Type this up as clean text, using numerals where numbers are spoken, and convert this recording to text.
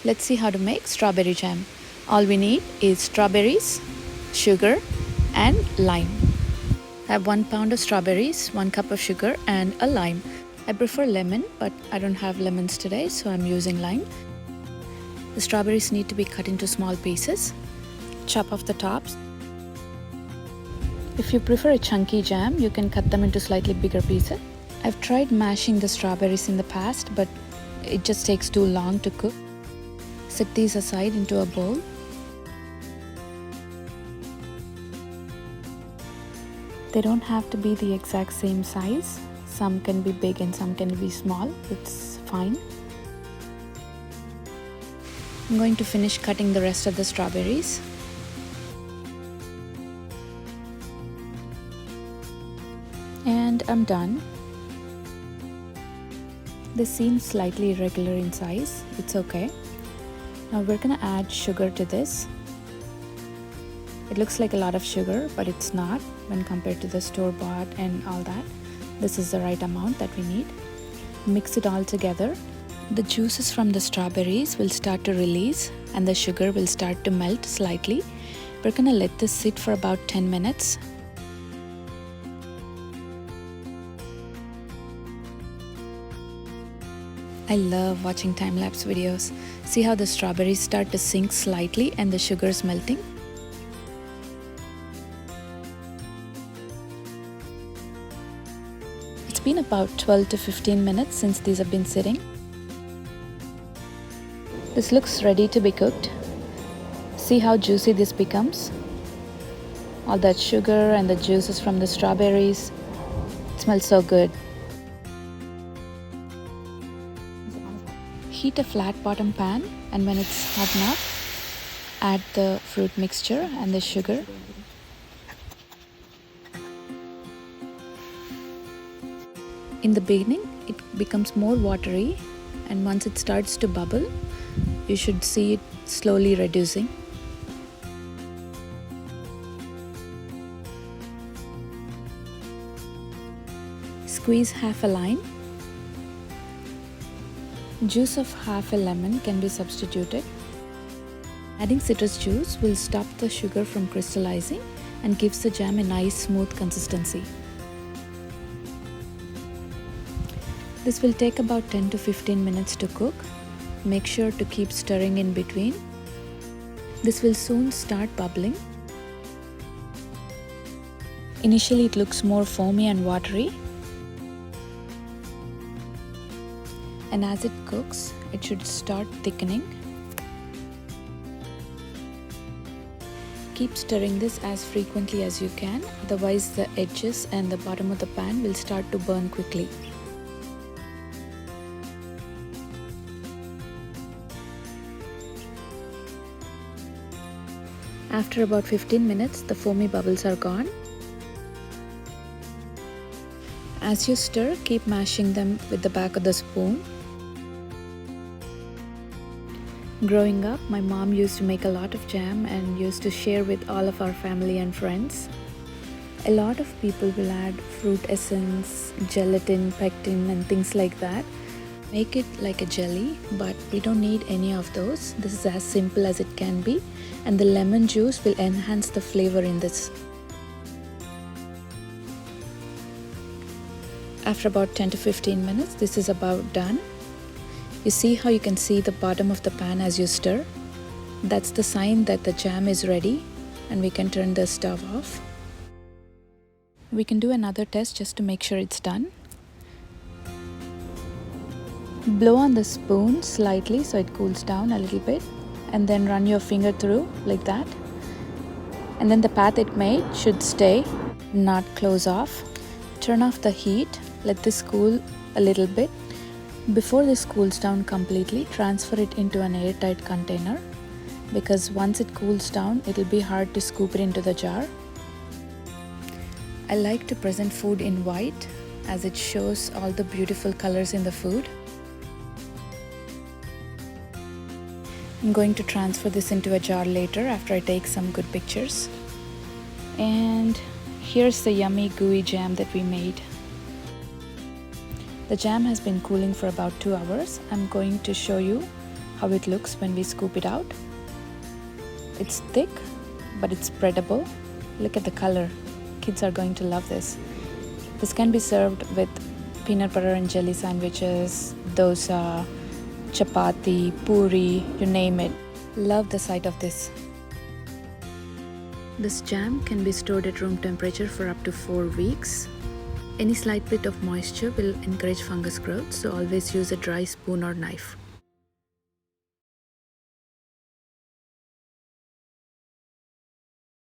Let's see how to make strawberry jam. All we need is strawberries, sugar and lime. I have 1 pound of strawberries, 1 cup of sugar and a lime. I prefer lemon, but I don't have lemons today, so I'm using lime. The strawberries need to be cut into small pieces. Chop off the tops. If you prefer a chunky jam, you can cut them into slightly bigger pieces. I've tried mashing the strawberries in the past, but it just takes too long to cook. Set these aside into a bowl. They don't have to be the exact same size. Some can be big and some can be small. It's fine. I'm going to finish cutting the rest of the strawberries. And I'm done. They seem slightly irregular in size. It's okay. Now we're gonna add sugar to this. It looks like a lot of sugar, but it's not when compared to the store-bought and all that. This is the right amount that we need. Mix it all together. The juices from the strawberries will start to release and the sugar will start to melt slightly. We're gonna let this sit for about 10 minutes. I love watching time-lapse videos. See how the strawberries start to sink slightly and the sugar's melting? It's been about 12 to 15 minutes since these have been sitting. This looks ready to be cooked. See how juicy this becomes? All that sugar and the juices from the strawberries. It smells so good. Heat a flat bottom pan, and when it's hot enough, add the fruit mixture and the sugar. In the beginning, it becomes more watery, and once it starts to bubble, you should see it slowly reducing. Squeeze half a lime. Juice of half a lemon can be substituted. Adding citrus juice will stop the sugar from crystallizing and gives the jam a nice smooth consistency. This will take about 10 to 15 minutes to cook. Make sure to keep stirring in between. This will soon start bubbling. Initially it looks more foamy and watery. And as it cooks, it should start thickening. Keep stirring this as frequently as you can, otherwise the edges and the bottom of the pan will start to burn quickly. After about 15 minutes, the foamy bubbles are gone. As you stir, keep mashing them with the back of the spoon. Growing up, my mom used to make a lot of jam and used to share with all of our family and friends. A lot of people will add fruit essence, gelatin, pectin and things like that. Make it like a jelly, but we don't need any of those. This is as simple as it can be, and the lemon juice will enhance the flavor in this. After about 10 to 15 minutes, this is about done. You see how you can see the bottom of the pan as you stir? That's the sign that the jam is ready, and we can turn the stove off. We can do another test just to make sure it's done. Blow on the spoon slightly so it cools down a little bit, and then run your finger through like that. And then the path it made should stay, not close off. Turn off the heat, let this cool a little bit. Before this cools down completely, transfer it into an airtight container, because once it cools down, it'll be hard to scoop it into the jar. I like to present food in white as it shows all the beautiful colors in the food. I'm going to transfer this into a jar later after I take some good pictures. And here's the yummy gooey jam that we made. The jam has been cooling for about 2 hours. I'm going to show you how it looks when we scoop it out. It's thick, but it's spreadable. Look at the color. Kids are going to love this. This can be served with peanut butter and jelly sandwiches, dosa, chapati, puri, you name it. Love the sight of this. This jam can be stored at room temperature for up to 4 weeks. Any slight bit of moisture will encourage fungus growth, so always use a dry spoon or knife.